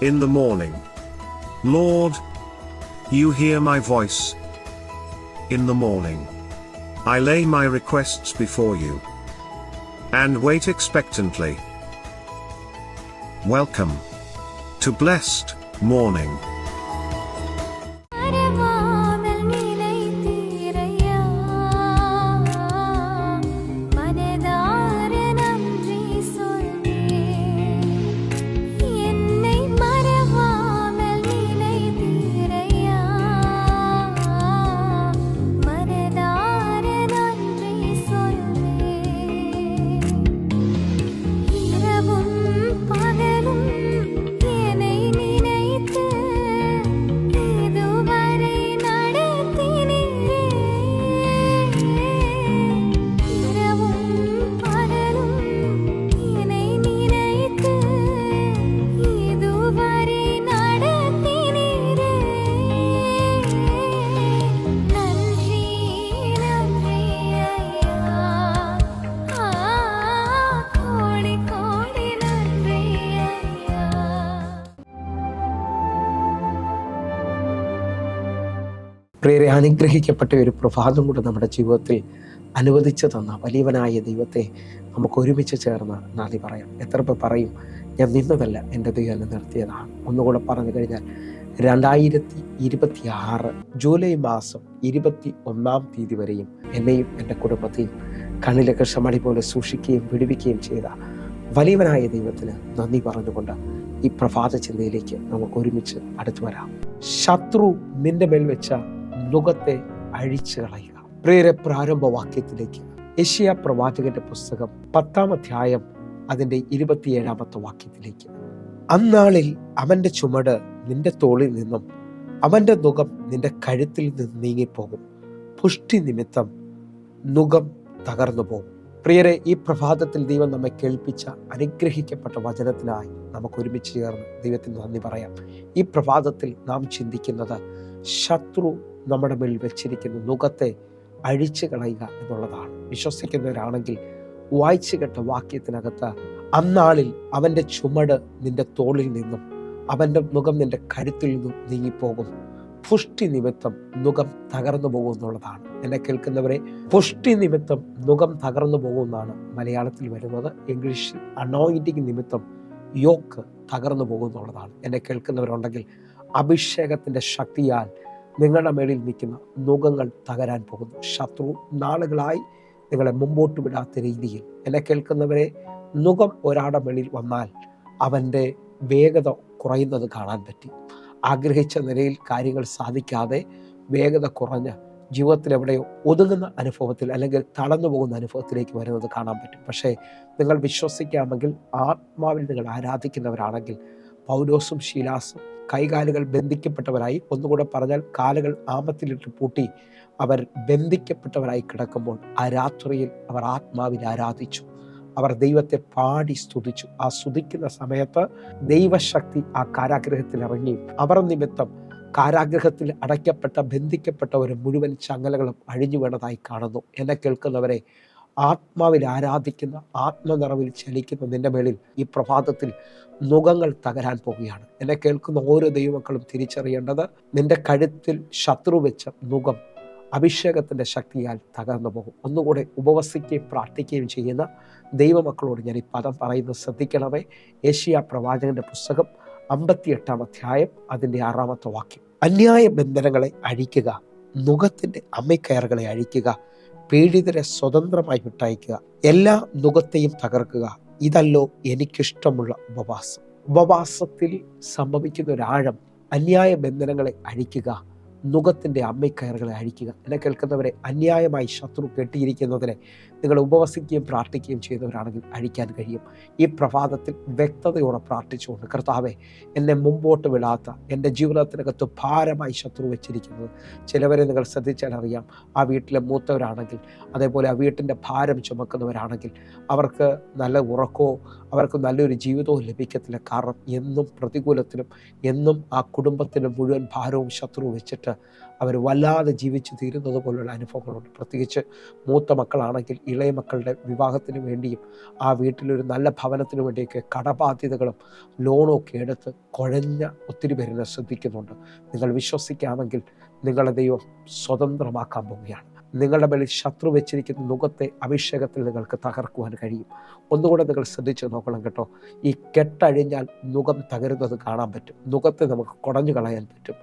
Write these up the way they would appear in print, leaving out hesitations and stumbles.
in the morning. Lord, you hear my voice. In the morning, I lay my requests before you and wait expectantly. Welcome to Blessed Morning. പ്രിയരെ, അനുഗ്രഹിക്കപ്പെട്ട ഒരു പ്രഭാതം കൂടെ നമ്മുടെ ജീവിതത്തിൽ അനുവദിച്ചു തന്ന വലിയവനായ ദൈവത്തെ നമുക്ക് ഒരുമിച്ച് ചേർന്ന് നന്ദി പറയാം. എത്ര പേർ പറയും, ഞാൻ നിന്നതല്ല, എൻ്റെ ദൈവം എന്നെ നിർത്തിയതാണ്. ഒന്നുകൂടെ പറഞ്ഞു കഴിഞ്ഞാൽ 2026 ജൂലൈ മാസം 21 തീയതി വരെയും എന്നെയും എൻ്റെ കുടുംബത്തെയും കണ്ണിലെ കൃഷ്ണമണി പോലെ സൂക്ഷിക്കുകയും വിടുവിക്കുകയും ചെയ്ത വലിയവനായ ദൈവത്തിന് നന്ദി പറഞ്ഞുകൊണ്ട് ഈ പ്രഭാത ചിന്തയിലേക്ക് നമുക്ക് ഒരുമിച്ച് അടുത്തു വരാം. ശത്രു നിന്റെ മേൽ വെച്ച നുകത്തെ അഴിച്ചു കളയുക. പ്രിയരെ, പ്രാരംഭ വാക്യത്തിലേക്ക് യെശയ്യാ പ്രവാചകന്റെ പുസ്തകം 10 അധ്യായം അതിൻ്റെ 27 വാക്യത്തിലേക്ക്. അന്നാളിൽ അവന്റെ ചുമട് നിന്റെ തോളിൽ നിന്നും അവന്റെ നുകം നിന്റെ കഴുത്തിൽ നിന്ന് നീങ്ങിപ്പോകും. പുഷ്ടി നിമിത്തം നുകം തകർന്നു പോകും. പ്രിയരെ, ഈ പ്രഭാതത്തിൽ ദൈവം നമ്മെ കേൾപ്പിച്ച അനുഗ്രഹിക്കപ്പെട്ട വചനത്തിനായി നമുക്ക് ഒരുമിച്ച് ചേർന്ന് ദൈവത്തിന് നന്ദി പറയാം. ഈ പ്രഭാതത്തിൽ നാം ചിന്തിക്കുന്നത് ശത്രു നമ്മുടെ മേൽ വെച്ചിരിക്കുന്ന നുകത്തെ അഴിച്ചു കളയുക എന്നുള്ളതാണ്. വിശ്വസിക്കുന്നവരാണെങ്കിൽ വായിച്ചു കേട്ട വാക്യത്തിനകത്ത് അന്നാളിൽ അവന്റെ ചുമട് നിന്റെ തോളിൽ നിന്നും അവന്റെ നുകം നിന്റെ കഴുത്തിൽ നിന്നും നീങ്ങിപ്പോകും. പുഷ്ടി നിമിത്തം നുകം തകർന്നു പോകും എന്നുള്ളതാണ്. എന്നെ കേൾക്കുന്നവരെ, പുഷ്ടി നിമിത്തം നുകം തകർന്നു പോകുമെന്നാണ് മലയാളത്തിൽ വരുന്നത്. ഇംഗ്ലീഷിൽ അനോയിന്റിങ് നിമിത്തം യോക്ക് തകർന്നു പോകുമെന്നുള്ളതാണ്. എന്നെ കേൾക്കുന്നവരുണ്ടെങ്കിൽ അഭിഷേകത്തിന്റെ ശക്തിയാൽ നിങ്ങളുടെ മേളിൽ നിൽക്കുന്ന നുകങ്ങൾ തകരാൻ പോകുന്നു. ശത്രു നാളുകളായി നിങ്ങളെ മുമ്പോട്ട് വിടാത്ത രീതിയിൽ, എന്നെ കേൾക്കുന്നവരെ, നുകം ഒരാളുടെ മേളിൽ വന്നാൽ അവൻ്റെ വേഗത കുറയുന്നത് കാണാൻ പറ്റി. ആഗ്രഹിച്ച നിലയിൽ കാര്യങ്ങൾ സാധിക്കാതെ വേഗത കുറഞ്ഞ് ജീവിതത്തിൽ എവിടെയോ ഒതുങ്ങുന്ന അനുഭവത്തിൽ അല്ലെങ്കിൽ തളർന്നു പോകുന്ന അനുഭവത്തിലേക്ക് വരുന്നത് കാണാൻ പറ്റും. പക്ഷേ നിങ്ങൾ വിശ്വസിക്കാമെങ്കിൽ, ആത്മാവിൽ നിങ്ങൾ ആരാധിക്കുന്നവരാണെങ്കിൽ, പൗലോസും ശീലാസും കൈകാലുകൾ ബന്ധിക്കപ്പെട്ടവരായി, ഒന്നുകൂടെ പറഞ്ഞാൽ കാലുകൾ ആമത്തിലിട്ട് പൂട്ടി അവർ ബന്ധിക്കപ്പെട്ടവരായി കിടക്കുമ്പോൾ ആ രാത്രിയിൽ അവർ ആത്മാവിൽ ആരാധിച്ചു. അവർ ദൈവത്തെ പാടി സ്തുതിച്ചു. ആ സ്തുതിക്കുന്ന സമയത്ത് ദൈവശക്തി ആ കാരാഗ്രഹത്തിൽ ഇറങ്ങി അവർ നിമിത്തം കാരാഗ്രഹത്തിൽ അടയ്ക്കപ്പെട്ട ബന്ധിക്കപ്പെട്ടവർ മുഴുവൻ ചങ്ങലകളും അഴിഞ്ഞു വീണതായി കാണുന്നു. എന്നെ കേൾക്കുന്നവരെ, ആത്മാവിൽ ആരാധിക്കുന്ന, ആത്മനിറവിൽ ചലിക്കുന്ന നിന്റെ മേളിൽ ഈ പ്രഭാതത്തിൽ നുകങ്ങൾ തകരാൻ പോവുകയാണ്. എന്നെ കേൾക്കുന്ന ഓരോ ദൈവമക്കളും തിരിച്ചറിയേണ്ടത്, നിന്റെ കഴുത്തിൽ ശത്രു വെച്ച നുകം അഭിഷേകത്തിൻ്റെ ശക്തിയാൽ തകർന്നു പോകും. ഒന്നുകൂടെ ഉപവസിക്കുകയും പ്രാർത്ഥിക്കുകയും ചെയ്യുന്ന ദൈവമക്കളോട് ഞാൻ ഈ പദം പറയുന്നത് ശ്രദ്ധിക്കണമേ. യെശയ്യാ പ്രവാചകന്റെ പുസ്തകം 58 അധ്യായം അതിൻ്റെ 6 വാക്യം. അന്യായ ബന്ധനങ്ങളെ അഴിക്കുക, നുകത്തിൻ്റെ അമ്മക്കയറുകളെ അഴിക്കുക, പീഡിതരെ സ്വതന്ത്രമായി വിട്ടയക്കുക, എല്ലാ നുകത്തെയും തകർക്കുക. ഇതല്ലോ എനിക്കിഷ്ടമുള്ള ഉപവാസം. ഉപവാസത്തിൽ സംഭവിക്കുന്ന ഒരാഴം, അന്യായ ബന്ധനങ്ങളെ അഴിക്കുക, നുകത്തിൻ്റെ അമ്മക്കയറുകളെ അഴിക്കുക. എന്നെ കേൾക്കുന്നവരെ, അന്യായമായി ശത്രു കെട്ടിയിരിക്കുന്നതിനെ നിങ്ങൾ ഉപവസിക്കുകയും പ്രാർത്ഥിക്കുകയും ചെയ്യുന്നവരാണെങ്കിൽ അഴിക്കാൻ കഴിയും. ഈ പ്രഭാതത്തിൽ വ്യക്തതയോടെ പ്രാർത്ഥിച്ചുകൊണ്ട്, കർത്താവേ, എന്നെ മുമ്പോട്ട് വിടാത്ത, എൻ്റെ ജീവിതത്തിനകത്ത് ഭാരമായി ശത്രു വെച്ചിരിക്കുന്നത്, ചിലവരെ നിങ്ങൾ ശ്രദ്ധിച്ചാൽ അറിയാം, ആ വീട്ടിലെ മൂത്തവരാണെങ്കിൽ, അതേപോലെ ആ വീട്ടിൻ്റെ ഭാരം ചുമക്കുന്നവരാണെങ്കിൽ അവർക്ക് നല്ല ഉറക്കമോ അവർക്ക് നല്ലൊരു ജീവിതവും ലഭിക്കത്തില്ല. കാരണം എന്നും പ്രതികൂലത്തിലും എന്നും ആ കുടുംബത്തിൻ്റെ മുഴുവൻ ഭാരവും ശത്രു വെച്ചിട്ട് കേട്ട് അവർ വല്ലാതെ ജീവിച്ചു തീരുന്നത് പോലുള്ള അനുഭവങ്ങളുണ്ട്. പ്രത്യേകിച്ച് മൂത്ത മക്കളാണെങ്കിൽ ഇളയ മക്കളുടെ വിവാഹത്തിന് വേണ്ടിയും ആ വീട്ടിലൊരു നല്ല ഭവനത്തിന് വേണ്ടിയൊക്കെ കടബാധ്യതകളും ലോണും ഒക്കെ എടുത്ത് കുഴഞ്ഞ ഒത്തിരി പേരിനെ ശ്രദ്ധിക്കുന്നുണ്ട്. നിങ്ങൾ വിശ്വസിക്കാമെങ്കിൽ നിങ്ങളെ ദൈവം സ്വതന്ത്രമാക്കാൻ പോവുകയാണ്. നിങ്ങളുടെ മേളിൽ ശത്രു വെച്ചിരിക്കുന്ന നുകത്തെ അഭിഷേകത്തിൽ നിങ്ങൾക്ക് തകർക്കുവാൻ കഴിയും. ഒന്നുകൂടെ നിങ്ങൾ ശ്രദ്ധിച്ച് നോക്കണം കേട്ടോ. ഈ കെട്ടഴിഞ്ഞാൽ നുകം തകരുന്നത് കാണാൻ പറ്റും. നുകത്തെ നമുക്ക് കുടഞ്ഞു കളയാൻ പറ്റും.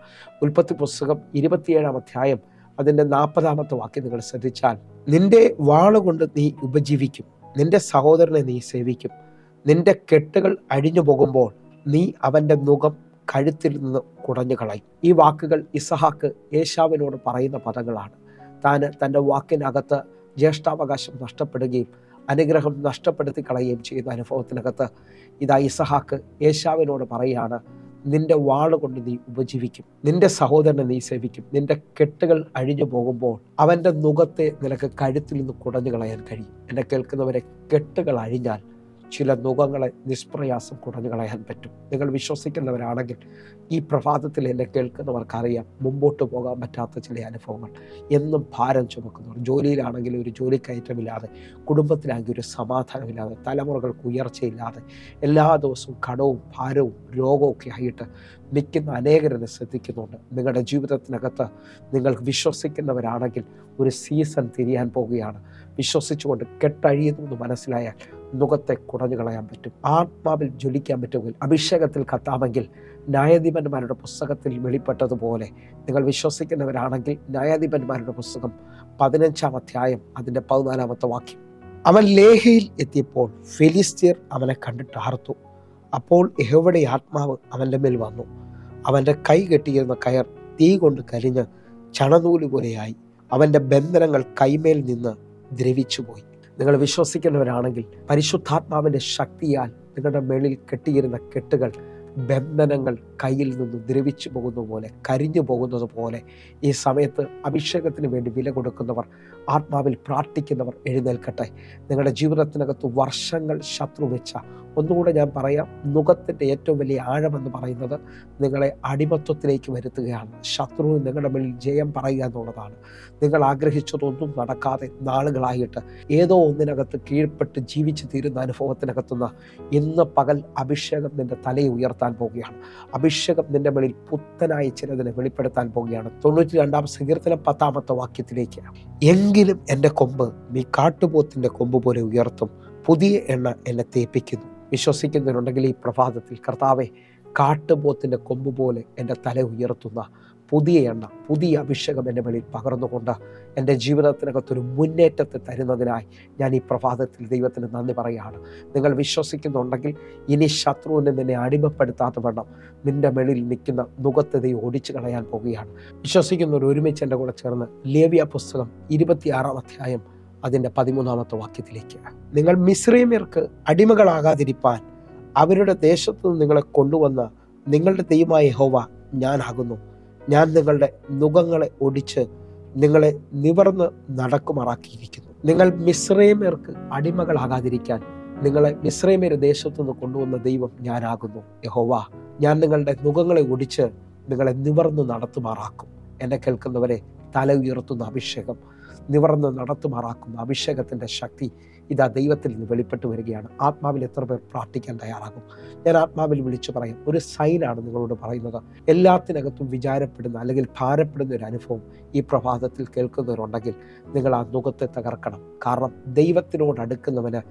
ഉൽപ്പത്തി പുസ്തകം 27 അധ്യായം അതിൻ്റെ 40 വാക്യം നിങ്ങൾ ശ്രദ്ധിച്ചാൽ, നിന്റെ വാളുകൊണ്ട് നീ ഉപജീവിക്കും, നിന്റെ സഹോദരനെ നീ സേവിക്കും, നിന്റെ കെട്ടുകൾ അഴിഞ്ഞു പോകുമ്പോൾ നീ അവൻ്റെ നുകം കഴുത്തിൽ നിന്ന് കുടഞ്ഞു കളയും. ഈ വാക്കുകൾ ഇസഹാക്ക് ഏശാവിനോട് പറയുന്ന പദങ്ങളാണ്. തൻ്റെ വാക്കിനകത്ത് ജ്യേഷ്ഠാവകാശം നഷ്ടപ്പെടുകയും അനുഗ്രഹം നഷ്ടപ്പെടുത്തി കളയുകയും ചെയ്യുന്ന അനുഭവത്തിനകത്ത് ഇതാ ഇസഹാക്ക് ഏശാവിനോട് പറയുകയാണ്, നിന്റെ വാളുകൊണ്ട് നീ ഉപജീവിക്കും, നിന്റെ സഹോദരനെ നീ സേവിക്കും, നിന്റെ കെട്ടുകൾ അഴിഞ്ഞു പോകുമ്പോൾ അവൻ്റെ നുകത്തെ നിനക്ക് കഴുത്തിൽ നിന്ന് കുടഞ്ഞു കളയാൻ കഴിയും. എന്നെ കേൾക്കുന്നവരെ, കെട്ടുകൾ അഴിഞ്ഞാൽ ചില നുകങ്ങളെ നിഷ്പ്രയാസം കുടഞ്ഞു കളയാൻ പറ്റും. നിങ്ങൾ വിശ്വസിക്കുന്നവരാണെങ്കിൽ ഈ പ്രഭാതത്തിൽ എന്നെ കേൾക്കുന്നവർക്കറിയാം മുമ്പോട്ട് പോകാൻ പറ്റാത്ത ചില അനുഭവങ്ങൾ, എന്നും ഭാരം ചുമക്കുന്നവർ, ജോലിയിലാണെങ്കിൽ ഒരു ജോലിക്കയറ്റമില്ലാതെ, കുടുംബത്തിലാണെങ്കിൽ ഒരു സമാധാനമില്ലാതെ, തലമുറകൾക്ക് ഉയർച്ചയില്ലാതെ, എല്ലാ ദിവസവും കടവും ഭാരവും രോഗവും ഒക്കെ ആയിട്ട് നിൽക്കുന്ന അനേകരെന്നെ ശ്രദ്ധിക്കുന്നുണ്ട്. നിങ്ങളുടെ ജീവിതത്തിനകത്ത് നിങ്ങൾ വിശ്വസിക്കുന്നവരാണെങ്കിൽ ഒരു സീസൺ തിരിയാൻ പോവുകയാണ്. വിശ്വസിച്ചുകൊണ്ട് കെട്ടഴിയുന്നു മനസ്സിലായാൽ നുകത്തെ കുടഞ്ഞു കളയാൻ പറ്റും. ആത്മാവിൽ ജ്വലിക്കാൻ പറ്റുമെങ്കിൽ, അഭിഷേകത്തിൽ കത്താമെങ്കിൽ, ന്യായാധിപന്മാരുടെ പുസ്തകത്തിൽ വെളിപ്പെട്ടതുപോലെ നിങ്ങൾ വിശ്വസിക്കുന്നവരാണെങ്കിൽ ന്യായാധിപന്മാരുടെ പുസ്തകം 15 അധ്യായം അതിൻ്റെ 14 വാക്യം, അവൻ ലേഹയിൽ എത്തിയപ്പോൾ ഫെലിസ്ത്യർ അവനെ കണ്ടിട്ട് ആർത്തു. അപ്പോൾ യഹോവയുടെ ആത്മാവ് അവൻ്റെ മേൽ വന്നു. അവൻ്റെ കൈ കെട്ടിയിരുന്ന കയർ തീ കൊണ്ട് കരിഞ്ഞ് ചണനൂല് പോലെയായി. അവൻ്റെ ബന്ധനങ്ങൾ കൈമേൽ നിന്ന് ദ്രവിച്ചുപോയി. നിങ്ങൾ വിശ്വസിക്കുന്നവരാണെങ്കിൽ പരിശുദ്ധാത്മാവിൻ്റെ ശക്തിയാൽ നിങ്ങളുടെ മേളിൽ കെട്ടിയിരുന്ന കെട്ടുകൾ, ബന്ധനങ്ങൾ കയ്യിൽ നിന്ന് ദ്രവിച്ചു പോകുന്നത് പോലെ, കരിഞ്ഞു പോകുന്നത് പോലെ ഈ സമയത്ത് അഭിഷേകത്തിന് വേണ്ടി വില കൊടുക്കുന്നവർ, ആത്മാവിൽ പ്രാർത്ഥിക്കുന്നവർ എഴുന്നേൽക്കട്ടെ. നിങ്ങളുടെ ജീവിതത്തിനകത്ത് വർഷങ്ങൾ ശത്രു വെച്ച, ഒന്നുകൂടെ ഞാൻ പറയാം, നുകത്തിൻ്റെ ഏറ്റവും വലിയ ആഴമെന്ന് പറയുന്നത് നിങ്ങളെ അടിമത്വത്തിലേക്ക് വരുത്തുകയാണ്. ശത്രു നിങ്ങളുടെ മേൽ ജയം പറയുക എന്നുള്ളതാണ്. നിങ്ങൾ ആഗ്രഹിച്ചതൊന്നും നടക്കാതെ നാളുകളായിട്ട് ഏതോ ഒന്നിനകത്ത് കീഴ്പ്പെട്ട് ജീവിച്ചു തീരുന്ന അനുഭവത്തിനകത്തുനിന്ന് ഇന്ന് പകൽ അഭിഷേകം നിന്റെ തലയെ ഉയർത്താൻ പോവുകയാണ്. അഭിഷേകം നിന്റെ മേളിൽ പുത്തനായി ചിലതിനെ വെളിപ്പെടുത്താൻ പോവുകയാണ്. 92 സങ്കീർത്തനം 10 വാക്യത്തിലേക്ക്, എങ്കിലും എൻ്റെ കൊമ്പ് നീ കാട്ടുപോത്തിൻ്റെ കൊമ്പ് പോലെ ഉയർത്തും, പുതിയ എണ്ണ എന്നെ തേപ്പിക്കുന്നു. വിശ്വസിക്കുന്നവരുണ്ടെങ്കിൽ ഈ പ്രഭാതത്തിൽ, കർത്താവെ, കാട്ടുപോത്തിൻ്റെ കൊമ്പ് പോലെ എൻ്റെ തല ഉയർത്തുന്ന പുതിയ എണ്ണ, പുതിയ അഭിഷേകം എൻ്റെ മേളിൽ പകർന്നുകൊണ്ട് എൻ്റെ ജീവിതത്തിനകത്തൊരു മുന്നേറ്റത്തെ തരുന്നതിനായി ഞാൻ ഈ പ്രഭാതത്തിൽ ദൈവത്തിന് നന്ദി പറയുകയാണ്. നിങ്ങൾ വിശ്വസിക്കുന്നുണ്ടെങ്കിൽ ഇനി ശത്രുവിനെ നിന്നെ അടിമപ്പെടുത്താത്ത വണ്ണം നിൻ്റെ മേളിൽ നിൽക്കുന്ന നുകത്തെ ദൈവം ഓടിച്ചു കളയാൻ പോവുകയാണ്. വിശ്വസിക്കുന്നവർ ഒരുമിച്ച് എൻ്റെ കൂടെ ചേർന്ന് ലേവ്യ പുസ്തകം 26 അധ്യായം അതിൻ്റെ 13 വാക്യത്തിലേക്ക്, നിങ്ങൾ മിസ്രയീമ്യർക്ക് അടിമകളാകാതിരിപ്പാൻ അവരുടെ ദേശത്തു നിന്ന് നിങ്ങളെ കൊണ്ടുവന്ന നിങ്ങളുടെ ദൈവമായ യഹോവ ഞാനാകുന്നു. ഞാൻ നിങ്ങളുടെ നുകങ്ങളെ ഒടിച്ച് നിങ്ങളെ നിവർന്ന് നടക്കുമാറാക്കിയിരിക്കുന്നു. നിങ്ങൾ മിസ്രയീമ്യർക്ക് അടിമകളാകാതിരിക്കാൻ നിങ്ങളെ മിസ്രയീമ്യരുടെ ദേശത്തു നിന്ന് കൊണ്ടുവന്ന ദൈവം ഞാനാകുന്നു യഹോവ. ഞാൻ നിങ്ങളുടെ നുകങ്ങളെ ഒടിച്ച് നിങ്ങളെ നിവർന്ന് നടത്തുമാറാക്കും. എന്നെ കേൾക്കുന്നവരെ, തല ഉയർത്തുന്ന അഭിഷേകം, നിവർന്ന് നടത്തുമാറാക്കുന്ന അഭിഷേകത്തിൻ്റെ ശക്തി ഇതാ ദൈവത്തിൽ നിന്ന് വെളിപ്പെട്ട് വരികയാണ്. ആത്മാവിൽ എത്ര പേർ പ്രാർത്ഥിക്കാൻ തയ്യാറാകും? ഞാൻ ആത്മാവിൽ വിളിച്ചു പറയാം. ഒരു സൈനാണ് നിങ്ങളോട് പറയുന്നത്. എല്ലാത്തിനകത്തും വിചാരപ്പെടുന്ന അല്ലെങ്കിൽ ഭാരപ്പെടുന്ന ഒരു അനുഭവം ഈ പ്രഭാതത്തിൽ കേൾക്കുന്നവരുണ്ടെങ്കിൽ നിങ്ങൾ ആ നുകത്തെ തകർക്കണം. കാരണം ദൈവത്തിനോട് അടുക്കുന്നവന്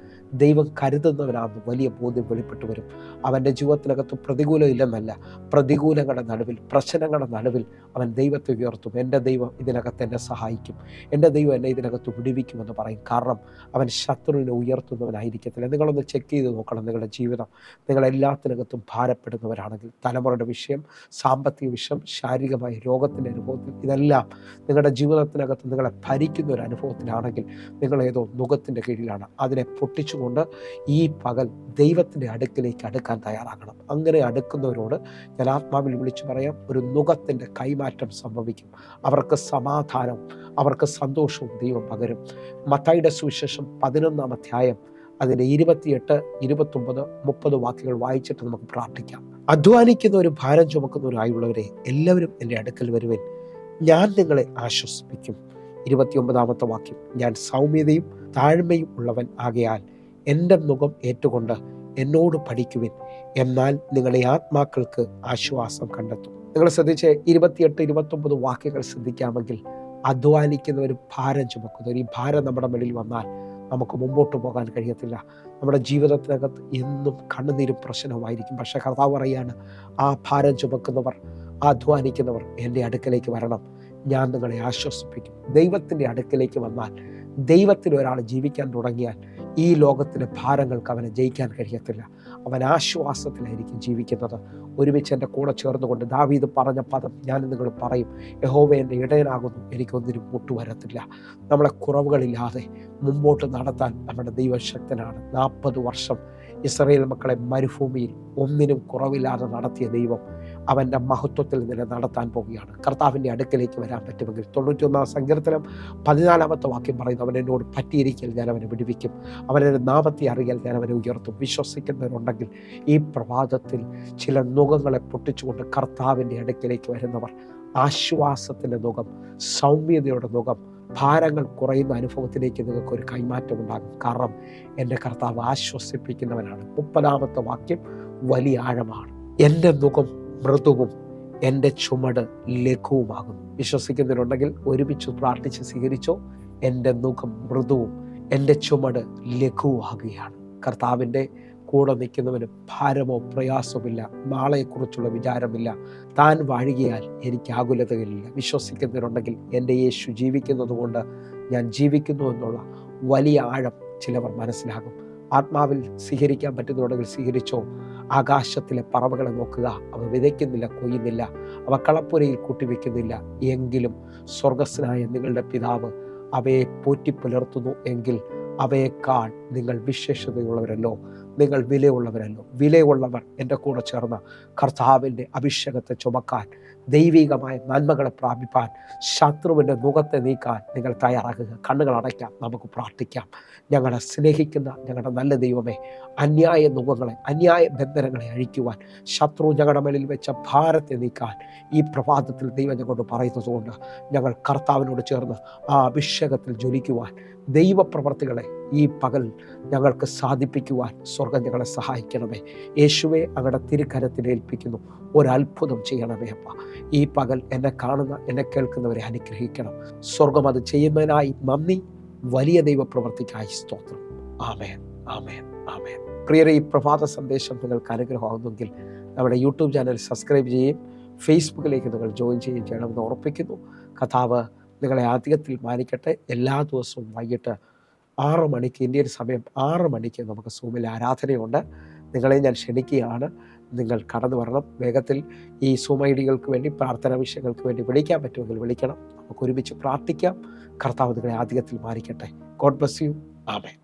ദൈവം കരുതുന്നവനാണെന്ന് വലിയ ബോധ്യം വെളിപ്പെട്ട് വരും. അവൻ്റെ ജീവിതത്തിനകത്ത് പ്രതികൂലം ഇല്ലെന്നല്ല, പ്രതികൂലങ്ങളുടെ നടുവിൽ, പ്രശ്നങ്ങളുടെ നടുവിൽ അവൻ ദൈവത്തെ ഉയർത്തും. എൻ്റെ ദൈവം ഇതിനകത്ത് എന്നെ സഹായിക്കും, എൻ്റെ ദൈവം എന്നെ ഇതിനകത്ത് വിടുവിക്കുമെന്ന് പറയും. കാരണം അവൻ ശത്രുവിനെ ഉയർത്തുന്നവനായിരിക്കത്തില്ല. നിങ്ങളൊന്ന് ചെക്ക് ചെയ്ത് നോക്കണം നിങ്ങളുടെ ജീവിതം. നിങ്ങളെല്ലാത്തിനകത്തും ഭാരപ്പെടുന്നവരാണെങ്കിൽ, തലമുറയുടെ വിഷയം, സാമ്പത്തിക വിഷയം, ശാരീരികമായ രോഗത്തിൻ്റെ അനുഭവത്തിൽ, ഇതെല്ലാം നിങ്ങളുടെ ജീവിതത്തിനകത്ത് നിങ്ങളെ ഭരിക്കുന്ന ഒരു അനുഭവത്തിലാണെങ്കിൽ നിങ്ങളേതോ നുകത്തിൻ്റെ കീഴിലാണ്. അതിനെ പൊട്ടിച്ചുകൊണ്ട് ഈ പകൽ ദൈവത്തിൻ്റെ അടുക്കിലേക്ക് അടുക്കാൻ തയ്യാറാകണം. അങ്ങനെ അടുക്കുന്നവരോട് ഞാൻ ആത്മാവിൽ വിളിച്ചു പറയാം, ഒരു നുകത്തിൻ്റെ കൈമാറ്റം സംഭവിക്കും. അവർക്ക് സമാധാനവും അവർക്ക് സന്തോഷവും ദൈവം പകരും. മത്തായിയുടെ സുവിശേഷം 11 അധ്യായം അതിൻ്റെ 28, 29, 30 വാക്യങ്ങൾ വായിച്ചിട്ട് നമുക്ക് പ്രാർത്ഥിക്കാം. അധ്വാനിക്കുന്ന ഒരു ഭാരം ചുമക്കുന്നവരായുള്ളവരെ എല്ലാവരും എൻ്റെ അടുക്കൽ വരുവിൻ, ഞാൻ നിങ്ങളെ ആശ്വസിപ്പിക്കും. 29 വാക്യം, ഞാൻ സൗമ്യതയും താഴ്മയും ഉള്ളവൻ ആകയാൽ എൻ്റെ മുഖം ഏറ്റുകൊണ്ട് എന്നോട് പഠിക്കുവിൻ, എന്നാൽ നിങ്ങളുടെ ആത്മാക്കൾക്ക് ആശ്വാസം കണ്ടെത്തും. നിങ്ങൾ ശ്രദ്ധിച്ച് 28, 29 വാക്യങ്ങൾ ശ്രദ്ധിക്കാമെങ്കിൽ, അധ്വാനിക്കുന്നവരും ഭാരം ചുമക്കുന്നവർ, ഈ ഭാരം നമ്മുടെ മേളിൽ വന്നാൽ നമുക്ക് മുമ്പോട്ട് പോകാൻ കഴിയത്തില്ല. നമ്മുടെ ജീവിതത്തിനകത്ത് എന്നും കണ്ണുനീരും പ്രശ്നവുമായിരിക്കും. പക്ഷേ കർത്താവ് പറയാണ്, ആ ഭാരം ചുമക്കുന്നവർ, അധ്വാനിക്കുന്നവർ എൻ്റെ അടുക്കലേക്ക് വരണം, ഞാൻ നിങ്ങളെ ആശ്വസിപ്പിക്കും. ദൈവത്തിൻ്റെ അടുക്കലേക്ക് വന്നാൽ, ദൈവത്തിൽ ഒരാൾ ജീവിക്കാൻ തുടങ്ങിയാൽ ഈ ലോകത്തിലെ ഭാരങ്ങൾക്ക് അവനെ ജയിക്കാൻ കഴിയത്തില്ല. അവൻ ആശ്വാസത്തിലായിരിക്കും ജീവിക്കുന്നത്. ഒരുമിച്ച് എൻ്റെ കൂടെ ചേർന്നുകൊണ്ട് ദാവീദ് പറഞ്ഞ പദം ഞാൻ നിങ്ങൾ പറയും, യഹോവ എൻ്റെ ഇടയനാകുന്നു, എനിക്കൊന്നിനും മുട്ടുവരത്തില്ല. നമ്മളെ കുറവുകളില്ലാതെ മുമ്പോട്ട് നടത്താൻ നമ്മുടെ ദൈവശക്തനാണ്. 40 വർഷം ഇസ്രായേൽ മക്കളെ മരുഭൂമിയിൽ ഒന്നിനും കുറവില്ലാതെ നടത്തിയ ദൈവം അവൻ്റെ മഹത്വത്തിൽ നിന്ന് നടത്താൻ പോവുകയാണ്. കർത്താവിൻ്റെ അടുക്കലേക്ക് വരാൻ പറ്റുമെങ്കിൽ 91 സങ്കീർത്തനം 14 വാക്യം പറയുന്നു, അവൻ എന്നോട് പറ്റിയിരിക്കൽ ഞാൻ അവനെ വിടുവിക്കും, അവൻ്റെ നാമത്തെ അറിയാൽ ഞാൻ അവനെ ഉയർത്തും. വിശ്വസിക്കുന്നവരുണ്ടെങ്കിൽ ഈ പ്രഭാതത്തിൽ ചില നുകങ്ങളെ പൊട്ടിച്ചുകൊണ്ട് കർത്താവിൻ്റെ അടുക്കലേക്ക് വരുന്നവർ ആശ്വാസത്തിൻ്റെ നുകം, സൗമ്യതയുടെ നുകം, ഭാരങ്ങൾ കുറയുന്ന അനുഭവത്തിലേക്ക് നിങ്ങൾക്ക് ഒരു കൈമാറ്റം ഉണ്ടാകും. കാരണം എൻ്റെ കർത്താവ് ആശ്വസിപ്പിക്കുന്നവനാണ്. 30 വാക്യം വലിയ ആഴമാണ്. എൻ്റെ നുകം മൃദുവും എൻ്റെ ചുമട് ലഘുവുമാകുന്നു. വിശ്വസിക്കുന്നവരുണ്ടെങ്കിൽ ഒരുമിച്ച് പ്രാർത്ഥിച്ച് സ്വീകരിച്ചോ. എൻ്റെ നുകം മൃദുവും എൻ്റെ ചുമട് ലഘുവാകുകയാണ്. കർത്താവിൻ്റെ കൂടെ നിൽക്കുന്നവന് ഭാരമോ പ്രയാസമില്ല, നാളെക്കുറിച്ചുള്ള വിചാരമില്ല. താൻ വാഴുകയാൽ എനിക്ക് ആകുലതകളില്ല. വിശ്വസിക്കുന്നവരുണ്ടെങ്കിൽ എൻ്റെ യേശു ജീവിക്കുന്നത് കൊണ്ട് ഞാൻ ജീവിക്കുന്നു എന്നുള്ള വലിയ ആഴം ചിലവർ മനസ്സിലാകും. ആത്മാവിൽ സ്വീകരിക്കാൻ പറ്റുന്നുണ്ടെങ്കിൽ സ്വീകരിച്ചോ. ആകാശത്തിലെ പറവകളെ നോക്കുക, അവ വിതയ്ക്കുന്നില്ല, കൊയ്യുന്നില്ല, അവ കളപ്പുരയിൽ കൂട്ടിവെക്കുന്നില്ല, എങ്കിലും സ്വർഗസ്വനായ നിങ്ങളുടെ പിതാവ് അവയെ പോറ്റി പുലർത്തുന്നു എങ്കിൽ അവയേക്കാൾ നിങ്ങൾ വിശേഷതയുള്ളവരല്ലോ, നിങ്ങൾ വിലയുള്ളവരല്ലോ. വിലയുള്ളവർ എൻ്റെ കൂടെ ചേർന്ന് കർത്താവിൻ്റെ അഭിഷേകത്തെ ചുമക്കാൻ, ദൈവികമായ നന്മകളെ പ്രാപിപ്പാൻ, ശത്രുവിൻ്റെ മുഖത്തെ നീക്കാൻ നിങ്ങൾ തയ്യാറാക്കുക. കണ്ണുകൾ അടയ്ക്കാം, നമുക്ക് പ്രാർത്ഥിക്കാം. ഞങ്ങളെ സ്നേഹിക്കുന്ന ഞങ്ങളുടെ നല്ല ദൈവമേ, അന്യായ നുഖങ്ങളെ, അന്യായ ബന്ധനങ്ങളെ അഴിക്കുവാൻ, ശത്രു ഞങ്ങളുടെ മേലിൽ വെച്ച ഭാരത്തെ നീക്കാൻ ഈ പ്രഭാതത്തിൽ ദൈവം ഞങ്ങളോട് പറയുന്നതുകൊണ്ട് ഞങ്ങൾ കർത്താവിനോട് ചേർന്ന് ആ അഭിഷേകത്തിൽ ജ്വലിക്കുവാൻ, ദൈവപ്രവർത്തികളെ ഈ പകൽ ഞങ്ങൾക്ക് സാധിപ്പിക്കുവാൻ സ്വർഗം ഞങ്ങളെ സഹായിക്കണമേ. യേശുവെ, അങ്ങയുടെ തിരുക്കരത്തിൽ ഏൽപ്പിക്കുന്നു. ഒരത്ഭുതം ചെയ്യണമേ അപ്പ. ഈ പകൽ എന്നെ കാണുന്ന, എന്നെ കേൾക്കുന്നവരെ അനുഗ്രഹിക്കണം. സ്വർഗം അത് ചെയ്യുന്നതിനായി നന്ദി. വലിയ ദൈവപ്രവർത്തിക്കായി സ്തോത്രം. ആമേൻ, ആമേൻ, ആമേൻ. പ്രിയരെ, ഈ പ്രഭാത സന്ദേശം നിങ്ങൾക്ക് അനുഗ്രഹമാകുന്നെങ്കിൽ നമ്മുടെ യൂട്യൂബ് ചാനൽ സബ്സ്ക്രൈബ് ചെയ്യുകയും ഫേസ്ബുക്കിലേക്ക് നിങ്ങൾ ജോയിൻ ചെയ്യുകയും ചെയ്യണമെന്ന് ഉറപ്പിക്കുന്നു. കർത്താവ് നിങ്ങളെ അധികത്തിൽ മാനിക്കട്ടെ. എല്ലാ ദിവസവും വൈകിട്ട് 6 മണിക്ക്, ഇന്ത്യൻ സമയം 6 മണിക്ക് നമുക്ക് സൂമിൽ ആരാധനയുണ്ട്. നിങ്ങളെ ഞാൻ ക്ഷണിക്കുകയാണ്. നിങ്ങൾ കടന്നു വരണം. വേഗത്തിൽ ഈ സൂം ഐഡികൾക്ക് വേണ്ടി, പ്രാർത്ഥനാ വിഷയങ്ങൾക്ക് വേണ്ടി വിളിക്കാൻ പറ്റുമെങ്കിൽ വിളിക്കണം. നമുക്ക് ഒരുമിച്ച് പ്രാർത്ഥിക്കാം. കർത്താവ് നിങ്ങളെ അധികത്തിൽ മാനിക്കട്ടെ. God bless you. ആമേൻ.